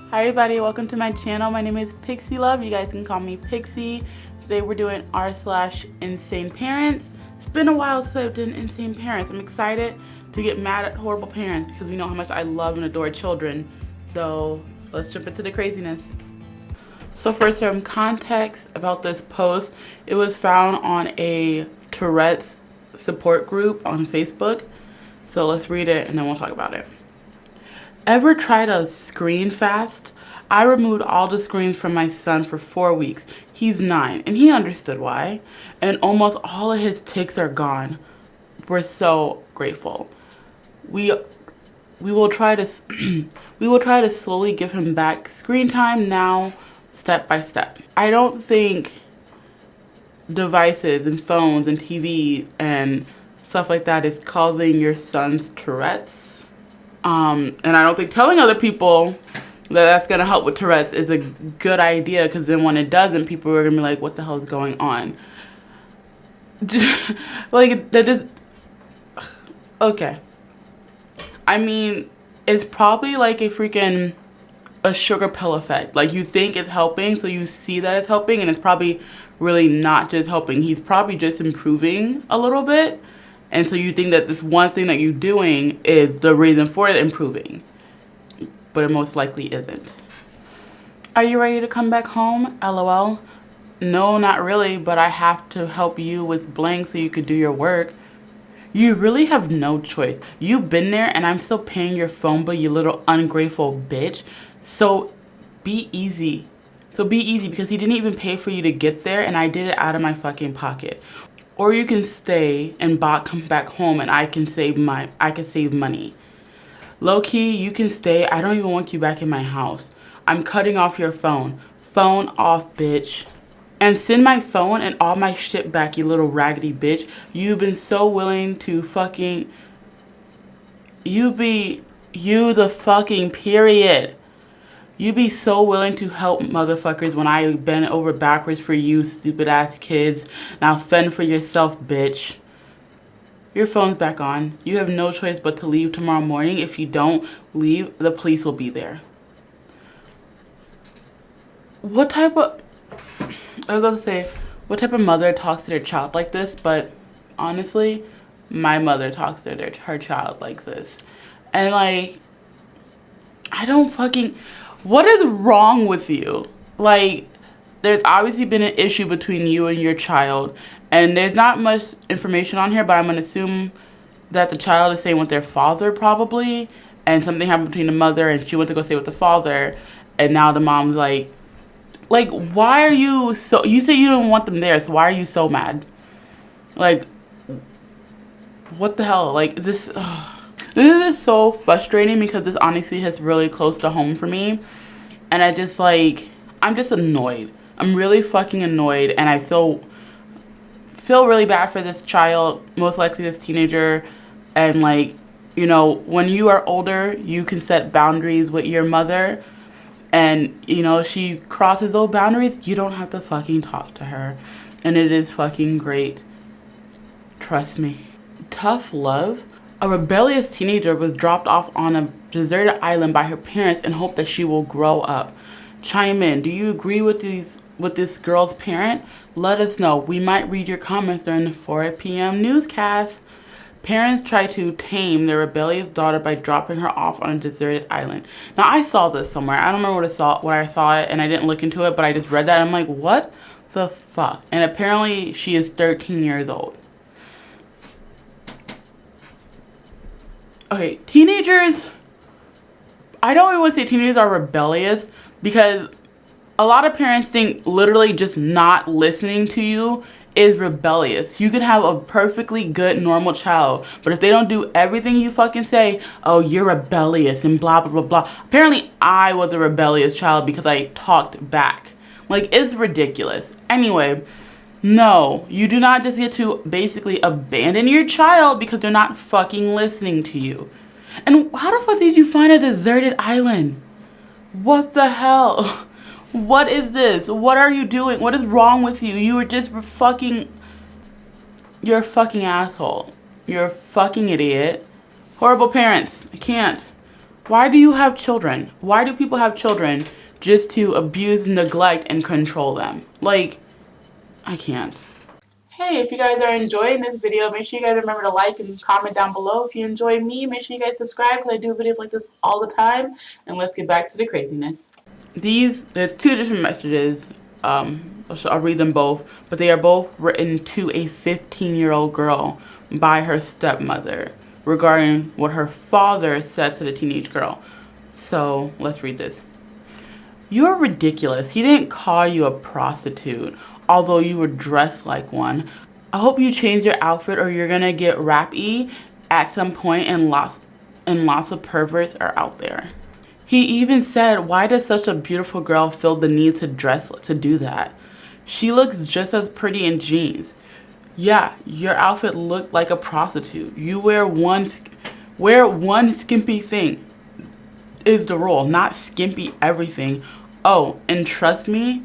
Hi everybody, welcome to my channel. My name is Pixie Love. You guys can call me Pixie. Today we're doing r/insane parents. It's been a while since I've done insane parents. I'm excited to get mad at horrible parents because we know how much I love and adore children. So let's jump into the craziness. So first, some context about this post. It was found on a Tourette's support group on Facebook. So let's read it and then we'll talk about it. Ever tried a screen fast? I removed all the screens from my son for 4 weeks. He's 9 and he understood why. And almost all of his tics are gone. We're so grateful. We will try to slowly give him back screen time now, step by step. I don't think devices and phones and TV and stuff like that is causing your son's Tourette's. And I don't think telling other people that that's going to help with Tourette's is a good idea, because then when it doesn't, people are going to be like, what the hell is going on? Like, that is... Okay. I mean, it's probably like a sugar pill effect. Like, you think it's helping, so you see that it's helping, and it's probably really not just helping. He's probably just improving a little bit. And so you think that this one thing that you're doing is the reason for it improving. But it most likely isn't. Are you ready to come back home? LOL. No, not really, but I have to help you with blank so you could do your work. You really have no choice. You've been there and I'm still paying your phone bill, you little ungrateful bitch. So be easy. Because he didn't even pay for you to get there and I did it out of my fucking pocket. Or you can stay and come back home and I can save money. Low key, you can stay. I don't even want you back in my house. I'm cutting off your phone. Phone off, bitch. And send my phone and all my shit back, you little raggedy bitch. You've been so willing to fucking... You the fucking period. You be so willing to help motherfuckers when I bend over backwards for you, stupid ass kids. Now fend for yourself, bitch. Your phone's back on. You have no choice but to leave tomorrow morning. If you don't leave, the police will be there. What type of mother talks to their child like this? But honestly, my mother talks to her child like this. And like, I don't fucking... What is wrong with you? Like, there's obviously been an issue between you and your child. And there's not much information on here, but I'm going to assume that the child is staying with their father probably. And something happened between the mother and she went to go stay with the father. And now the mom's like, why are you so... You said you didn't want them there, so why are you so mad? Like, what the hell? Like, this... This is so frustrating because this honestly hits really close to home for me. And I just like, I'm just annoyed. I'm really fucking annoyed. And I feel really bad for this child, most likely this teenager. And like, you know, when you are older, you can set boundaries with your mother. And, you know, if she crosses those boundaries, you don't have to fucking talk to her. And it is fucking great. Trust me. Tough love. A rebellious teenager was dropped off on a deserted island by her parents in hope that she will grow up. Chime in. Do you agree with this girl's parent? Let us know. We might read your comments during the 4 p.m. newscast. Parents try to tame their rebellious daughter by dropping her off on a deserted island. Now, I saw this somewhere. I don't remember where I saw it, and I didn't look into it, but I just read that. And I'm like, what the fuck? And apparently, she is 13 years old. Okay, teenagers, I don't even want to say teenagers are rebellious, because a lot of parents think literally just not listening to you is rebellious. You can have a perfectly good, normal child, but if they don't do everything you fucking say, oh, you're rebellious and blah, blah, blah, blah. Apparently, I was a rebellious child because I talked back. Like, it's ridiculous. Anyway... No, you do not just get to basically abandon your child because they're not fucking listening to you. And how the fuck did you find a deserted island? What the hell? What is this? What are you doing? What is wrong with you? You were just fucking... You're a fucking asshole. You're a fucking idiot. Horrible parents. I can't. Why do you have children? Why do people have children? Just to abuse, neglect, and control them. Like, I can't. Hey, if you guys are enjoying this video, make sure you guys remember to like and comment down below. If you enjoy me, make sure you guys subscribe because I do videos like this all the time. And let's get back to the craziness. There's two different messages. I'll read them both, but they are both written to a 15-year-old girl by her stepmother regarding what her father said to the teenage girl. So let's read this. You're ridiculous. He didn't call you a prostitute, although you were dressed like one. I hope you change your outfit or you're gonna get rap-y at some point, and lots of perverts are out there. He even said, why does such a beautiful girl feel the need to dress to do that? She looks just as pretty in jeans. Yeah, your outfit looked like a prostitute. You wear one skimpy thing is the rule, not skimpy everything. Oh, and trust me,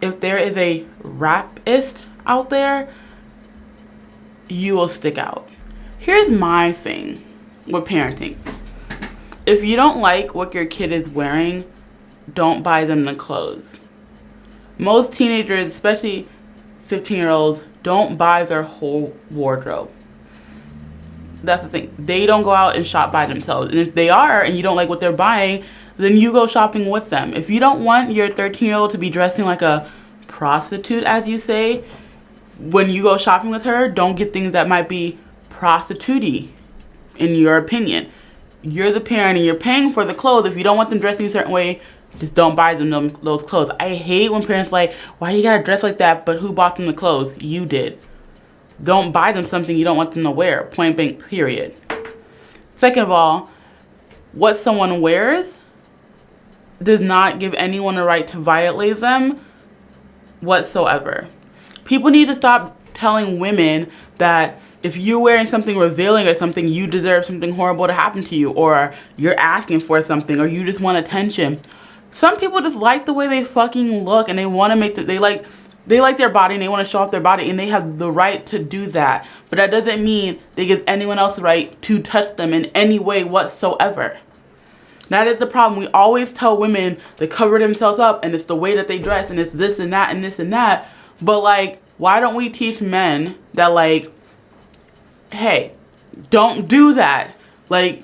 if there is a rapist out there, you will stick out. Here's my thing with parenting. If you don't like what your kid is wearing, don't buy them the clothes. Most teenagers, especially 15-year-olds, don't buy their whole wardrobe. That's the thing. They don't go out and shop by themselves. And if they are and you don't like what they're buying, then you go shopping with them. If you don't want your 13-year-old to be dressing like a prostitute, as you say, when you go shopping with her, don't get things that might be prostitute-y, in your opinion. You're the parent and you're paying for the clothes. If you don't want them dressing a certain way, just don't buy them those clothes. I hate when parents like, why you gotta dress like that? But who bought them the clothes? You did. Don't buy them something you don't want them to wear. Point blank, period. Second of all, what someone wears does not give anyone a right to violate them whatsoever. People need to stop telling women that if you're wearing something revealing or something, you deserve something horrible to happen to you, or you're asking for something, or you just want attention. Some people just like the way they fucking look, and they want to make they like their body, and they want to show off their body, and they have the right to do that. But that doesn't mean they give anyone else the right to touch them in any way whatsoever. That is the problem. We always tell women to cover themselves up, and it's the way that they dress, and it's this and that and this and that. But like, why don't we teach men that, like, hey, don't do that. Like,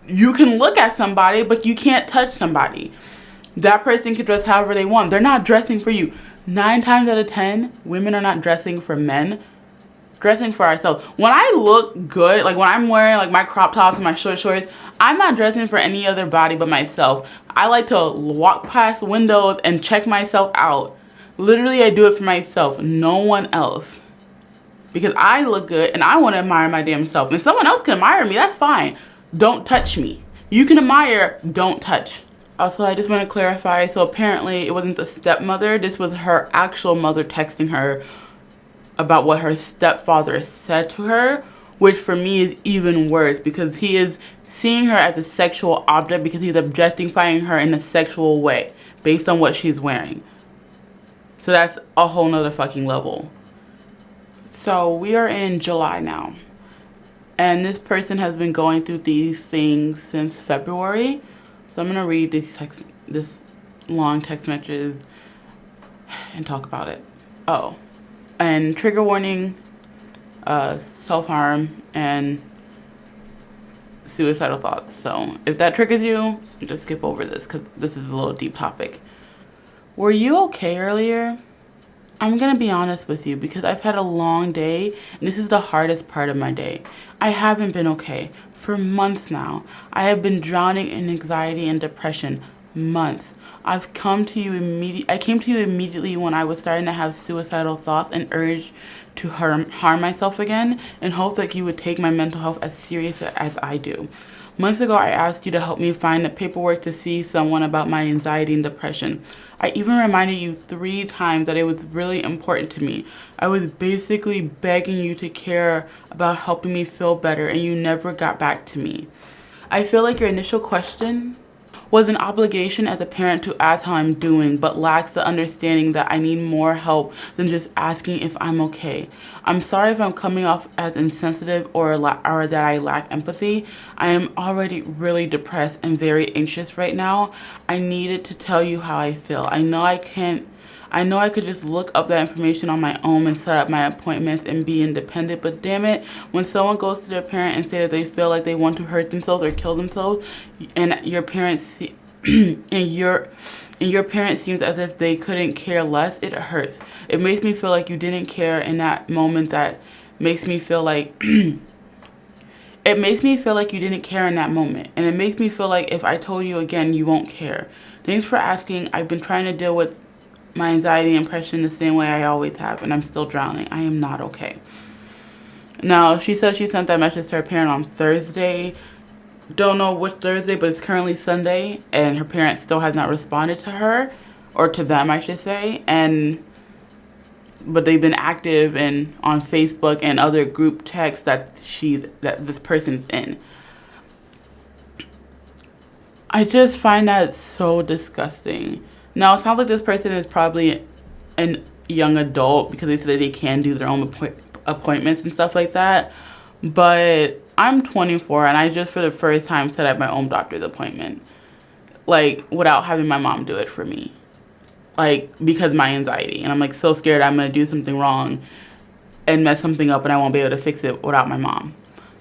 you can look at somebody, but you can't touch somebody. That person can dress however they want. They're not dressing for you. 9 times out of 10, women are not dressing for men. Dressing for ourselves. When I look good, like when I'm wearing like my crop tops and my short shorts, I'm not dressing for any other body but myself. I like to walk past windows and check myself out. Literally, I do it for myself, no one else. Because I look good and I want to admire my damn self. And someone else can admire me, that's fine. Don't touch me. You can admire, don't touch. Also, I just want to clarify, so apparently it wasn't the stepmother. This was her actual mother texting her about what her stepfather said to her, which for me is even worse because he is seeing her as a sexual object because he's objectifying her in a sexual way based on what she's wearing. So that's a whole nother fucking level. So we are in July now, and this person has been going through these things since February. So I'm gonna read this long text messages and talk about it. Oh, and trigger warning, self-harm and suicidal thoughts. So if that triggers you, just skip over this because this is a little deep topic. Were you okay earlier? I'm gonna be honest with you because I've had a long day and this is the hardest part of my day. I haven't been okay for months now. I have been drowning in anxiety and depression. Months. I came to you immediately when I was starting to have suicidal thoughts and urge to harm myself again, and hope that you would take my mental health as serious as I do. Months ago, I asked you to help me find the paperwork to see someone about my anxiety and depression. I even reminded you 3 times that it was really important to me. I was basically begging you to care about helping me feel better, and you never got back to me. I feel like your initial question was an obligation as a parent to ask how I'm doing, but lacks the understanding that I need more help than just asking if I'm okay. I'm sorry if I'm coming off as insensitive or that I lack empathy. I am already really depressed and very anxious right now. I needed to tell you how I feel. I know I could just look up that information on my own and set up my appointments and be independent, but damn it, when someone goes to their parent and say that they feel like they want to hurt themselves or kill themselves, and your parents and your parent seems as if they couldn't care less, it hurts. It makes me feel like you didn't care in that moment. That makes me feel like it makes me feel like you didn't care in that moment, and it makes me feel like if I told you again, you won't care. Thanks for asking. I've been trying to deal with my anxiety and depression the same way I always have, and I'm still drowning. I am not okay. Now, she says she sent that message to her parent on Thursday. Don't know which Thursday, but it's currently Sunday, and her parent still has not responded to her, or to them, I should say. But they've been active and on Facebook and other group texts that this person's in. I just find that so disgusting. Now, it sounds like this person is probably a young adult because they said that they can do their own appointments and stuff like that. But I'm 24 and I just for the first time set up my own doctor's appointment. Like, without having my mom do it for me. Like, because of my anxiety. And I'm like so scared I'm going to do something wrong and mess something up and I won't be able to fix it without my mom.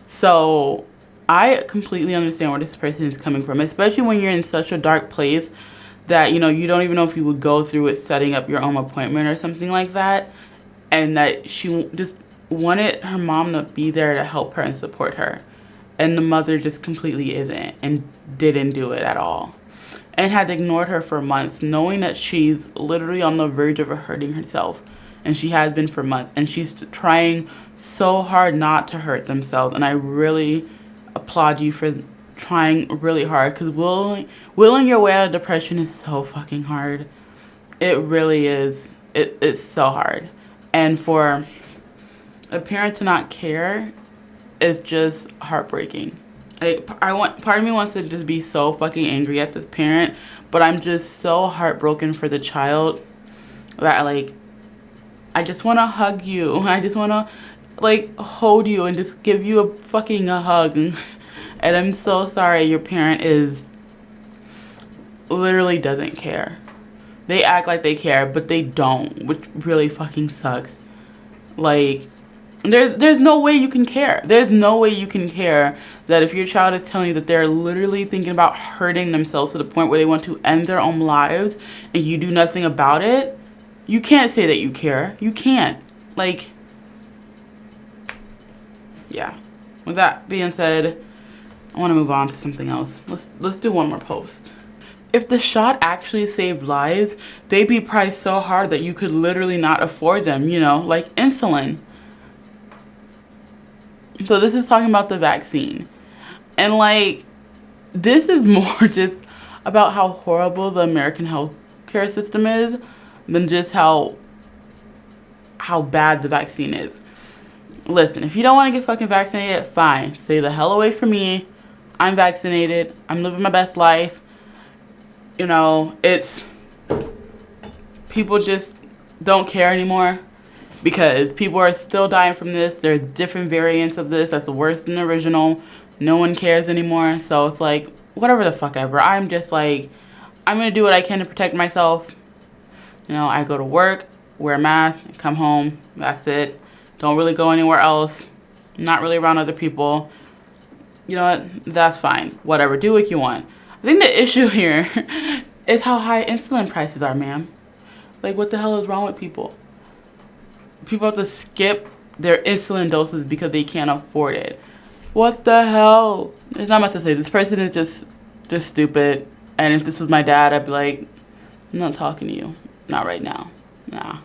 So I completely understand where this person is coming from, especially when you're in such a dark place that, you don't even know if you would go through it setting up your own appointment or something like that. And that she just wanted her mom to be there to help her and support her. And the mother just completely isn't and didn't do it at all. And had ignored her for months, knowing that she's literally on the verge of hurting herself. And she has been for months. And she's trying so hard not to hurt themselves. And I really applaud you for trying really hard, because willing your way out of depression is so fucking hard. It really is. It's so hard. And for a parent to not care is just heartbreaking. Like, part of me wants to just be so fucking angry at this parent, but I'm just so heartbroken for the child that, like, I just want to hug you. I just want to, like, hold you and just give you a hug. And I'm so sorry your parent literally doesn't care. They act like they care, but they don't, which really fucking sucks. Like, there's no way you can care. There's no way you can care that if your child is telling you that they're literally thinking about hurting themselves to the point where they want to end their own lives and you do nothing about it. You can't say that you care. You can't. Like, yeah. With that being said, I want to move on to something else. Let's do one more post. If the shot actually saved lives, they'd be priced so hard that you could literally not afford them, like insulin. So this is talking about the vaccine. And, like, this is more just about how horrible the American healthcare system is than just how bad the vaccine is. Listen, if you don't want to get fucking vaccinated, fine. Stay the hell away from me. I'm vaccinated. I'm living my best life. It's... People just don't care anymore because people are still dying from this. There's different variants of this that's worse than the original. No one cares anymore. So it's like, whatever the fuck ever. I'm just like, I'm going to do what I can to protect myself. I go to work, wear a mask, come home. That's it. Don't really go anywhere else. Not really around other people. You know what? That's fine. Whatever. Do what you want. I think the issue here is how high insulin prices are, ma'am. Like, what the hell is wrong with people? People have to skip their insulin doses because they can't afford it. What the hell? There's not much to say. This person is just stupid. And if this was my dad, I'd be like, I'm not talking to you. Not right now. Nah.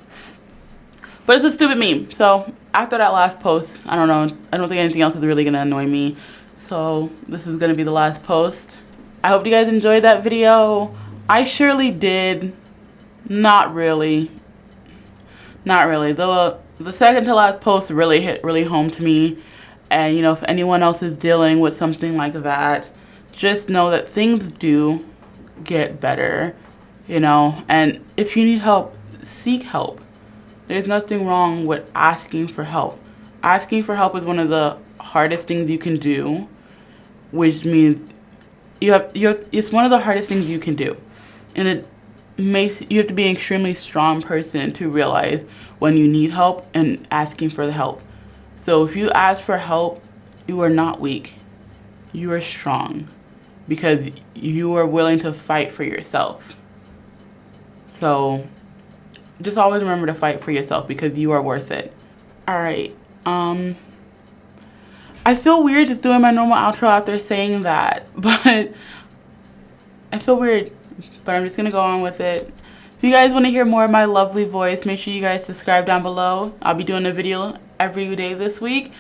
But it's a stupid meme. So after that last post, I don't know. I don't think anything else is really going to annoy me. So this is going to be the last post. I hope you guys enjoyed that video. I surely did. Not really. Not really. The second to last post really hit really home to me. And, if anyone else is dealing with something like that, just know that things do get better, you know. And if you need help, seek help. There's nothing wrong with asking for help. Asking for help is one of the hardest things you can do, which means it's one of the hardest things you can do. And it makes you have to be an extremely strong person to realize when you need help and asking for the help. So if you ask for help, you are not weak. You are strong because you are willing to fight for yourself. So just always remember to fight for yourself because you are worth it. All right. I feel weird just doing my normal outro after saying that, but I feel weird, but I'm just going to go on with it. If you guys want to hear more of my lovely voice, make sure you guys subscribe down below. I'll be doing a video every day this week.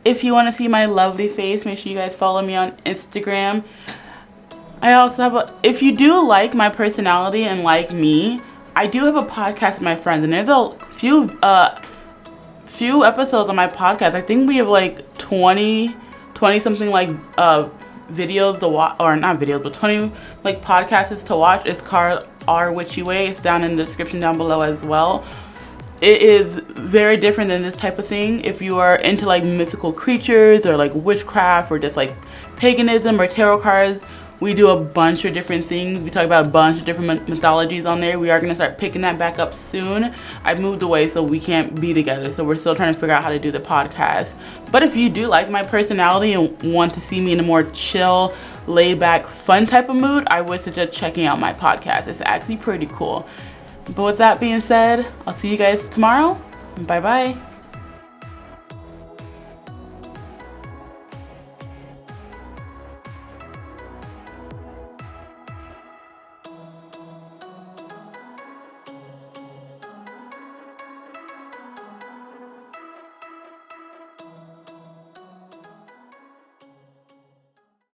If you want to see my lovely face, make sure you guys follow me on Instagram. I also have if you do like my personality and like me, I do have a podcast with my friends, and there's a few episodes on my podcast. I think we have like 20 something like videos to watch, or not videos, but 20 like podcasts to watch. It's called Our Witchy Way. It's down in the description down below as well. It is very different than this type of thing. If you are into like mythical creatures or like witchcraft or just like paganism or tarot cards, we do a bunch of different things. We talk about a bunch of different mythologies on there. We are going to start picking that back up soon. I moved away, so we can't be together. So we're still trying to figure out how to do the podcast. But if you do like my personality and want to see me in a more chill, laid back, fun type of mood, I would suggest checking out my podcast. It's actually pretty cool. But with that being said, I'll see you guys tomorrow. Bye-bye.